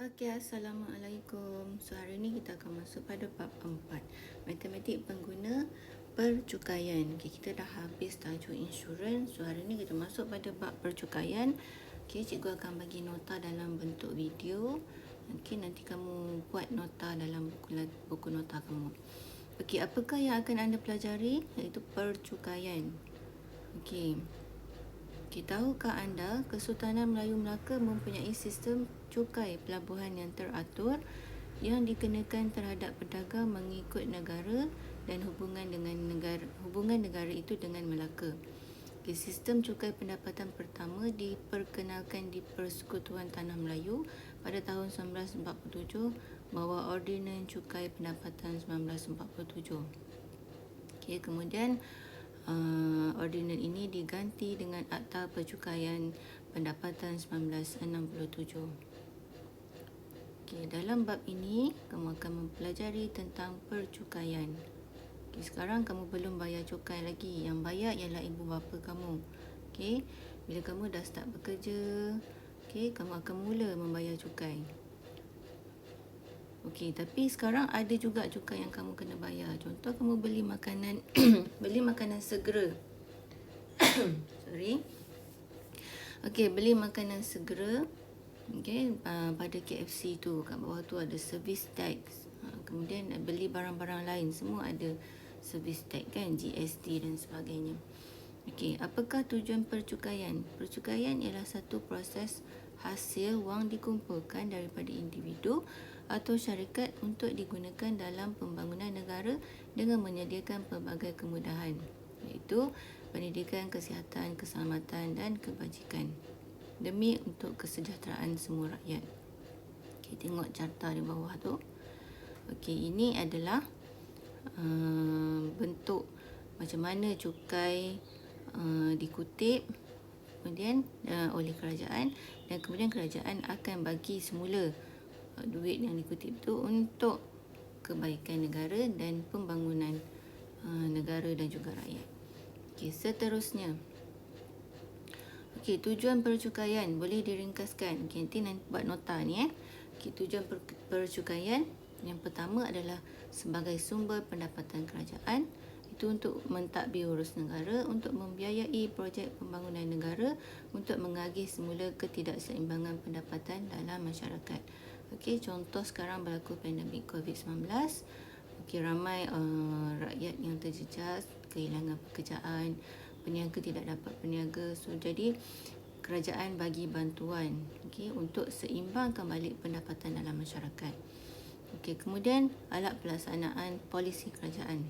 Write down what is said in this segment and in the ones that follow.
Okey, Assalamualaikum. So, hari ni kita akan masuk pada bab 4, Matematik Pengguna Percukaian. Okey, kita dah habis tajuk insurans. So, hari ni kita masuk pada bab percukaian. Okey, cikgu akan bagi nota dalam bentuk video. Okey, nanti kamu buat nota dalam buku nota kamu. Okey, apakah yang akan anda pelajari? Iaitu percukaian. Okey. Tahukah anda Kesultanan Melayu Melaka mempunyai sistem cukai pelabuhan yang teratur yang dikenakan terhadap pedagang mengikut negara dan hubungan negara itu dengan Melaka. Sistem cukai pendapatan pertama diperkenalkan di Persekutuan Tanah Melayu pada tahun 1947 bawah Ordinan Cukai Pendapatan 1947. Kemudian ordinan ini diganti dengan Akta Percukaian Pendapatan 1967. Dalam bab ini kamu akan mempelajari tentang percukaian. Sekarang kamu belum bayar cukai lagi. Yang bayar ialah ibu bapa kamu. Bila kamu dah start bekerja, kamu akan mula membayar cukai. Tapi sekarang ada juga cukai yang kamu kena bayar. Contoh kamu beli makanan beli makanan segera. Beli makanan segera. Pada KFC tu kat bawah tu ada service tax. Kemudian beli barang-barang lain semua ada service tax kan, GST dan sebagainya. Apakah tujuan percukaian? Percukaian ialah satu proses hasil wang dikumpulkan daripada individu atau syarikat untuk digunakan dalam pembangunan negara dengan menyediakan pelbagai kemudahan, iaitu pendidikan, kesihatan, keselamatan dan kebajikan demi untuk kesejahteraan semua rakyat. Tengok carta di bawah tu. Ini adalah bentuk macam mana cukai dikutip kemudian oleh kerajaan, dan kemudian kerajaan akan bagi semula duit yang dikutip tu untuk kebaikan negara dan pembangunan negara dan juga rakyat. Seterusnya, tujuan percukaian boleh diringkaskan. Nanti buat nota ni. Tujuan percukaian yang pertama adalah sebagai sumber pendapatan kerajaan, itu untuk mentadbir urus negara, untuk membiayai projek pembangunan negara, untuk mengagih semula ketidakseimbangan pendapatan dalam masyarakat. Contoh sekarang berlaku pandemik COVID-19. Ramai rakyat yang terjejas, kehilangan pekerjaan, peniaga tidak dapat berniaga. Jadi kerajaan bagi bantuan untuk seimbangkan balik pendapatan dalam masyarakat. Kemudian alat pelaksanaan polisi kerajaan.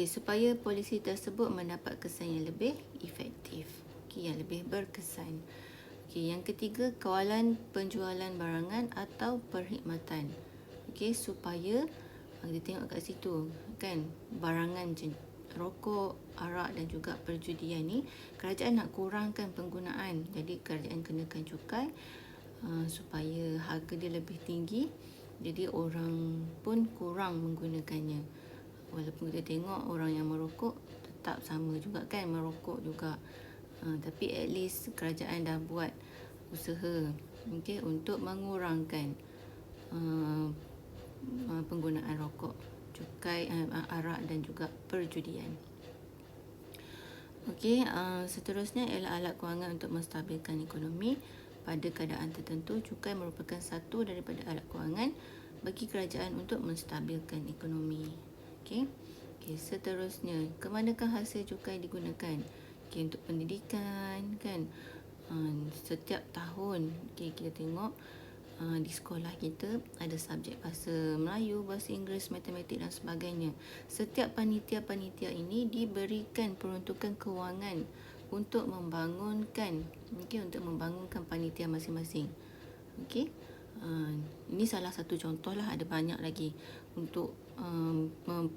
Supaya polisi tersebut mendapat kesan yang lebih efektif, yang lebih berkesan. Yang ketiga, kawalan penjualan barangan atau perkhidmatan. Supaya kita tengok kat situ kan, barangan rokok, arak dan juga perjudian ni kerajaan nak kurangkan penggunaan. Jadi kerajaan kenakan cukai supaya harga dia lebih tinggi, jadi orang pun kurang menggunakannya. Walaupun kita tengok orang yang merokok tetap sama juga kan, merokok juga. Tapi at least kerajaan dah buat usaha untuk mengurangkan penggunaan rokok, cukai, arak dan juga perjudian. Seterusnya ialah alat kewangan untuk menstabilkan ekonomi. Pada keadaan tertentu, cukai merupakan satu daripada alat kewangan bagi kerajaan untuk menstabilkan ekonomi. Seterusnya, ke manakah hasil cukai digunakan? Untuk pendidikan kan. Setiap tahun kita tengok di sekolah kita ada subjek bahasa Melayu, bahasa Inggeris, matematik dan sebagainya. Setiap panitia-panitia ini diberikan peruntukan kewangan untuk membangunkan panitia masing-masing. Ini salah satu contoh lah, ada banyak lagi untuk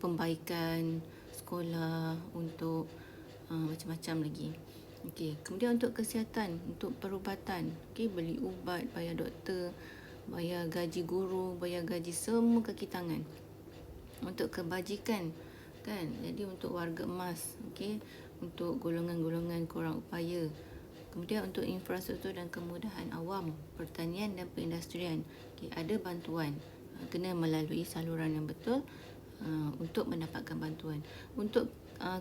pembaikan sekolah, untuk macam-macam lagi. Kemudian untuk kesihatan, untuk perubatan, beli ubat, bayar doktor, bayar gaji guru, bayar gaji semua kaki tangan. Untuk kebajikan kan, jadi untuk warga emas, untuk golongan-golongan kurang upaya, Kemudian untuk infrastruktur dan kemudahan awam, pertanian dan perindustrian, ada bantuan. Kena melalui saluran yang betul untuk mendapatkan bantuan. Untuk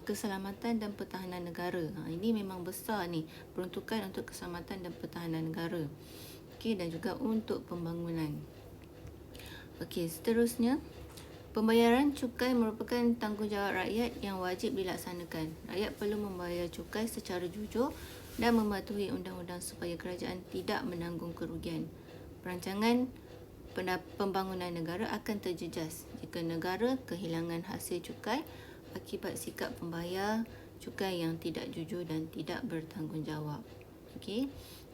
keselamatan dan pertahanan negara, ini memang besar ni, peruntukan untuk keselamatan dan pertahanan negara. Dan juga untuk pembangunan. Seterusnya, pembayaran cukai merupakan tanggungjawab rakyat yang wajib dilaksanakan. Rakyat perlu membayar cukai secara jujur dan mematuhi undang-undang supaya kerajaan tidak menanggung kerugian. Perancangan pembangunan negara akan terjejas jika negara kehilangan hasil cukai akibat sikap pembayar cukai yang tidak jujur dan tidak bertanggungjawab.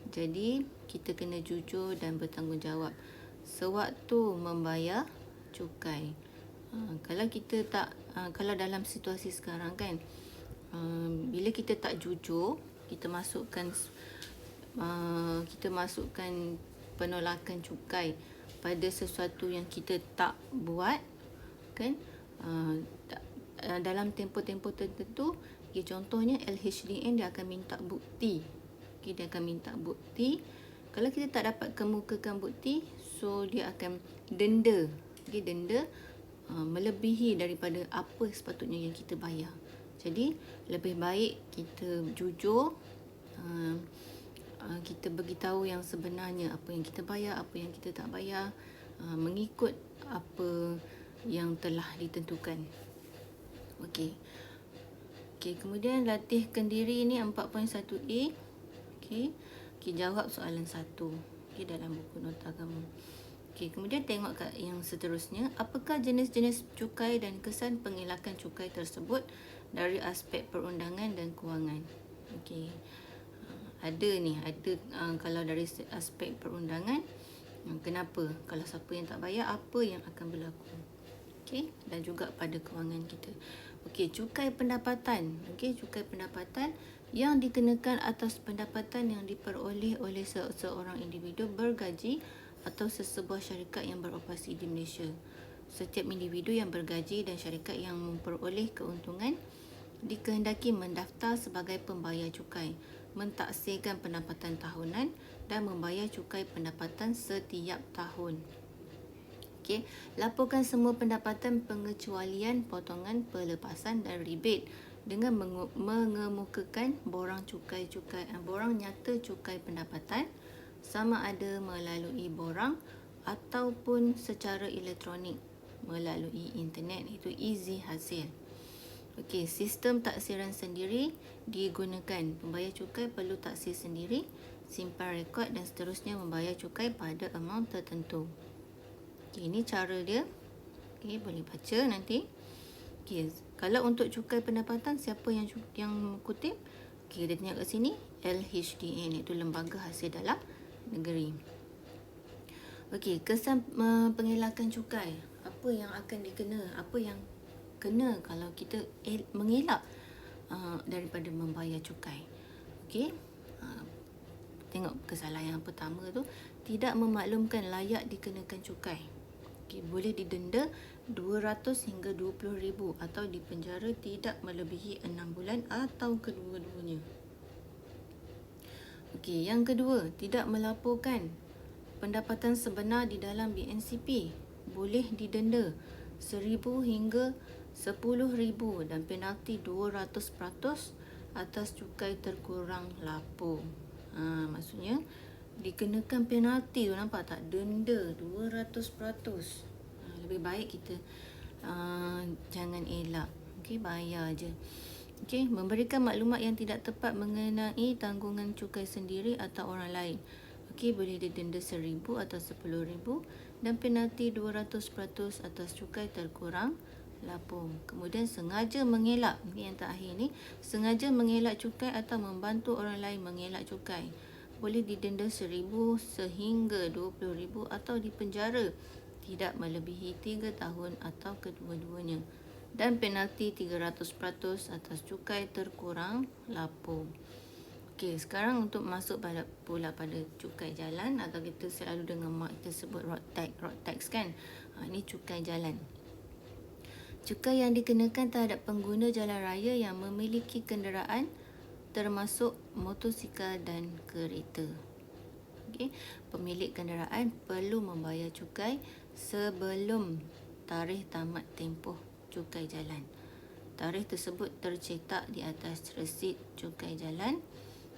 Jadi kita kena jujur dan bertanggungjawab sewaktu membayar cukai. Kalau kita tak, kalau dalam situasi sekarang kan, bila kita tak jujur, kita masukkan penolakan cukai pada sesuatu yang kita tak buat, kan? Dalam tempoh-tempoh tertentu, contohnya LHDN dia akan minta bukti. Dia akan minta bukti. Kalau kita tak dapat kemukakan bukti, so dia akan denda. Denda melebihi daripada apa sepatutnya yang kita bayar. Jadi lebih baik kita jujur, kita beritahu yang sebenarnya, apa yang kita bayar, apa yang kita tak bayar, mengikut apa yang telah ditentukan. Kemudian latihkan diri ni 4.1A. Jawab soalan 1 dalam buku nota kamu. Kemudian tengok kat yang seterusnya. Apakah jenis-jenis cukai dan kesan pengelakan cukai tersebut dari aspek perundangan dan kewangan? Ada kalau dari aspek perundangan, kenapa? Kalau siapa yang tak bayar, apa yang akan berlaku? Dan juga pada kewangan kita. Cukai pendapatan. Cukai pendapatan yang dikenakan atas pendapatan yang diperoleh oleh seorang individu bergaji atau sesebuah syarikat yang beroperasi di Malaysia. Setiap individu yang bergaji dan syarikat yang memperoleh keuntungan dikehendaki mendaftar sebagai pembayar cukai, mentaksirkan pendapatan tahunan dan membayar cukai pendapatan setiap tahun. Laporkan semua pendapatan pengecualian, potongan, pelepasan dan rebate dengan mengemukakan borang nyata cukai pendapatan, sama ada melalui borang ataupun secara elektronik melalui internet, itu easy hasil. Sistem taksiran sendiri digunakan. Pembayar cukai perlu taksir sendiri, simpan rekod dan seterusnya membayar cukai pada amount tertentu. Ini cara dia. Boleh baca nanti. Kalau untuk cukai pendapatan, siapa yang kutip? Dia tengok kat sini, LHDN, iaitu Lembaga Hasil Dalam Negeri. Kesan pengelakan cukai. Apa yang akan dikena? Apa yang kena kalau kita mengelak daripada membayar cukai? Tengok kesalahan yang pertama tu, tidak memaklumkan layak dikenakan cukai. Boleh didenda 200 hingga 20,000 atau dipenjara tidak melebihi 6 bulan atau kedua-duanya. Yang kedua, tidak melaporkan pendapatan sebenar di dalam BNCP. Boleh didenda 1,000 hingga 10,000 dan penalti 200% atas cukai terkurang lapor. Maksudnya dikenakan penalti tu, nampak tak? Denda 200%. Lebih baik kita jangan elak. Bayar je. Memberikan maklumat yang tidak tepat mengenai tanggungan cukai sendiri atau orang lain. Boleh didenda 1,000 atau 10,000 dan penalti 200% atas cukai terkurang lapor. Kemudian sengaja mengelak. Yang terakhir ni, sengaja mengelak cukai atau membantu orang lain mengelak cukai. Boleh didenda 1,000 sehingga 20,000 atau dipenjara tidak melebihi 3 tahun atau kedua-duanya, dan penalti 300% atas cukai terkurang lapor. Sekarang untuk masuk pula pada cukai jalan, atau kita selalu dengar mak kita sebut road tax kan. Ini cukai jalan. Cukai yang dikenakan terhadap pengguna jalan raya yang memiliki kenderaan termasuk motosikal dan kereta. Okey, pemilik kenderaan perlu membayar cukai sebelum tarikh tamat tempoh cukai jalan. Tarikh tersebut tercetak di atas resit cukai jalan,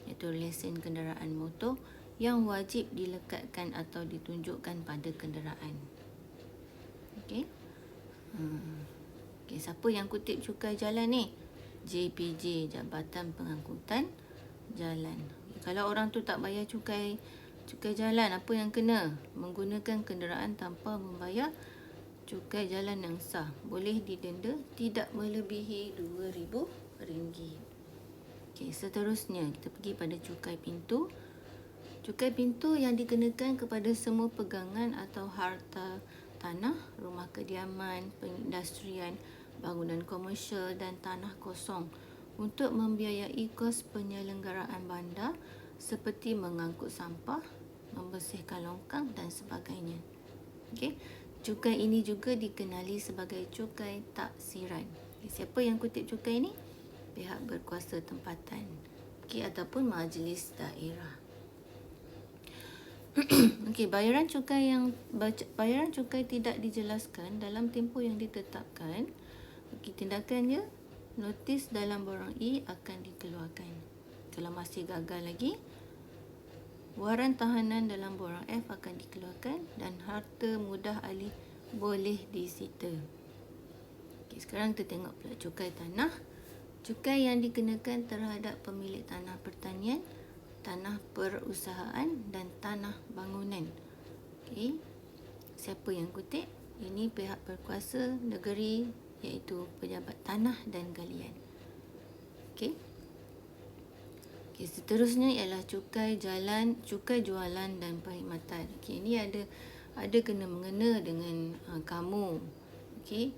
iaitu lesen kenderaan motor yang wajib dilekatkan atau ditunjukkan pada kenderaan. Okey. Okey, siapa yang kutip cukai jalan ni? JPJ, Jabatan Pengangkutan Jalan. Kalau orang tu tak bayar cukai jalan, apa yang kena? Menggunakan kenderaan tanpa membayar cukai jalan yang sah, boleh didenda tidak melebihi RM2,000. Okey, seterusnya kita pergi pada cukai pintu. Cukai pintu yang dikenakan kepada semua pegangan atau harta tanah, rumah kediaman, perindustrian, bangunan komersial dan tanah kosong untuk membiayai kos penyelenggaraan bandar seperti mengangkut sampah, membersihkan longkang dan sebagainya. Okey, cukai ini juga dikenali sebagai cukai taksiran. Siapa yang kutip cukai ini? Pihak berkuasa tempatan, okey, ataupun majlis daerah. Okey, bayaran cukai tidak dijelaskan dalam tempoh yang ditetapkan. Okey, tindakannya, notis dalam borang E akan dikeluarkan. Kalau masih gagal lagi, waran tahanan dalam borang F akan dikeluarkan dan harta mudah alih boleh disita. Okay, sekarang kita tengok pula cukai tanah. Cukai yang dikenakan terhadap pemilik tanah pertanian, tanah perusahaan dan tanah bangunan. Okay. Siapa yang kutip? Ini pihak berkuasa negeri, iaitu pejabat tanah dan galian. Okay. Okay, seterusnya ialah cukai jalan, cukai jualan dan perkhidmatan. Okay, ini ada kena mengena dengan kamu, okay,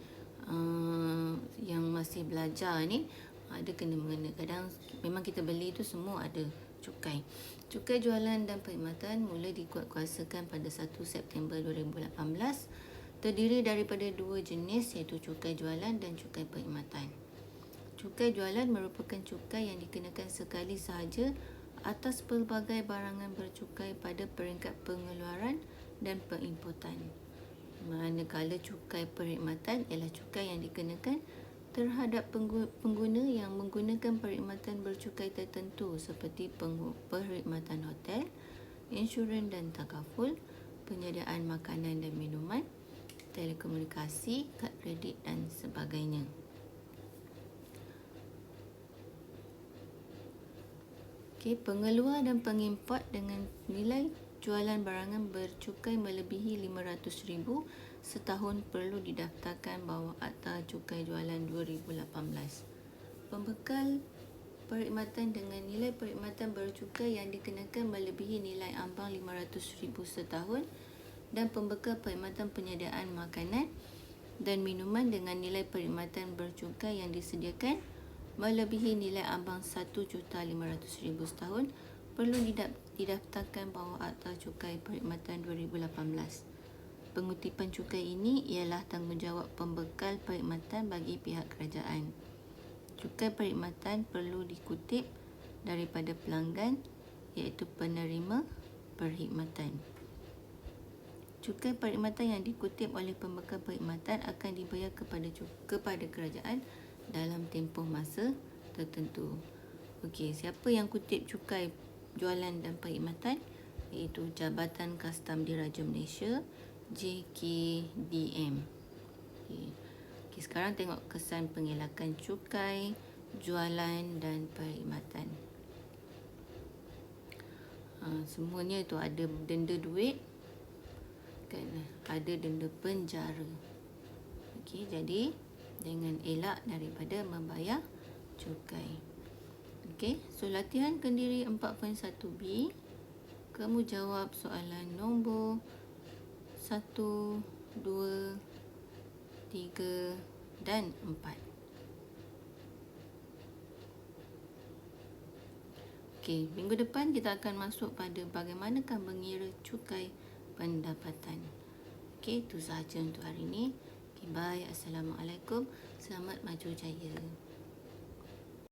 yang masih belajar ni, ada kena mengena. Kadang memang kita beli tu semua ada cukai. Cukai jualan dan perkhidmatan mula dikuatkuasakan pada 1 September 2018. Terdiri daripada dua jenis, iaitu cukai jualan dan cukai perkhidmatan. Cukai jualan merupakan cukai yang dikenakan sekali sahaja atas pelbagai barangan bercukai pada peringkat pengeluaran dan penginputan. Manakala cukai perkhidmatan ialah cukai yang dikenakan terhadap pengguna yang menggunakan perkhidmatan bercukai tertentu seperti perkhidmatan hotel, insurans dan takaful, penyediaan makanan dan minuman, telekomunikasi, kad kredit dan sebagainya. Okay, pengeluar dan pengimport dengan nilai jualan barangan bercukai melebihi RM500,000 setahun perlu didaftarkan bawah Akta Cukai Jualan 2018. Pembekal perkhidmatan dengan nilai perkhidmatan bercukai yang dikenakan melebihi nilai ambang RM500,000 setahun dan pembekal perkhidmatan penyediaan makanan dan minuman dengan nilai perkhidmatan bercukai yang disediakan melebihi nilai ambang RM1,500,000 setahun perlu didaftarkan bawah Akta Cukai Perkhidmatan 2018. Pengutipan cukai ini ialah tanggungjawab pembekal perkhidmatan bagi pihak kerajaan. Cukai perkhidmatan perlu dikutip daripada pelanggan, iaitu penerima perkhidmatan. Cukai perkhidmatan yang dikutip oleh pembekal perkhidmatan akan dibayar kepada kerajaan dalam tempoh masa tertentu. Okey, siapa yang kutip cukai jualan dan perkhidmatan? Iaitu Jabatan Kastam Diraja Malaysia, JKDM. Okey, sekarang tengok kesan pengelakan cukai, jualan dan perkhidmatan. Semuanya itu ada denda duit, kan, ada denda penjara. Okey, jadi jangan elak daripada membayar cukai. Okey, so latihan kendiri 4.1b. Kamu jawab soalan nombor 1, 2, 3 dan 4. Okey, minggu depan kita akan masuk pada bagaimanakah mengira cukai pendapatan. Okey, itu sahaja untuk hari ini. Okay, bye. Assalamualaikum. Selamat maju jaya.